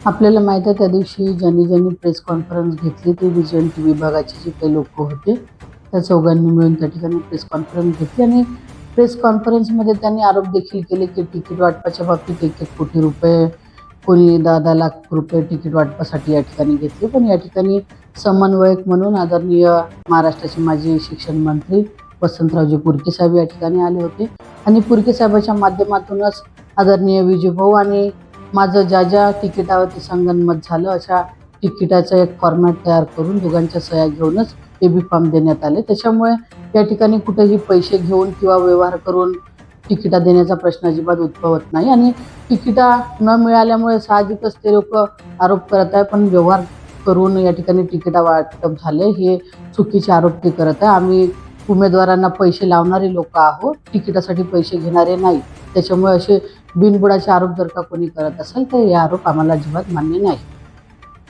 आपल्याला माहीत आहे त्या दिवशी ज्यांनी प्रेस कॉन्फरन्स घेतली ते विजन टी विभागाचे जे काही लोक होते त्या चौघांनी मिळून त्या ठिकाणी प्रेस कॉन्फरन्स घेतली आणि प्रेस कॉन्फरन्समध्ये त्यांनी आरोप देखील केले की तिकीट वाटपाच्या बाबतीत 1-1 कोटी रुपये, कोणी 10-10 लाख रुपये तिकीट वाटपासाठी या ठिकाणी घेतले. पण या ठिकाणी समन्वयक म्हणून आदरणीय महाराष्ट्राचे माजी शिक्षण मंत्री वसंतरावजी पुरके साहेब या ठिकाणी आले होते आणि पुरके साहेबांच्या माध्यमातूनच आदरणीय विजयभाऊ आणि माझं ज्या तिकिटावरती संगनमत झालं अशा तिकिटाचा एक फॉर्मॅट तयार करून दोघांच्या सह्या घेऊनच एबी फॉर्म देण्यात आले. त्याच्यामुळे या ठिकाणी कुठेही पैसे घेऊन किंवा व्यवहार करून तिकिटा देण्याचा प्रश्न अजिबात उद्भवत नाही आणि तिकिटा न मिळाल्यामुळे साहजिकच ते लोक आरोप करत आहे, पण व्यवहार करून या ठिकाणी तिकिटा वाटप झाले हे चुकीचे आरोप ते करत आहे. आम्ही उमेदवारांना पैसे लावणारे लोक आहोत, तिकिटासाठी पैसे घेणारे नाही. त्याच्यामुळे असे बिनबुडाचे आरोप जर का कोणी करत असेल तर हे आरोप आम्हाला अजिबात मान्य नाही.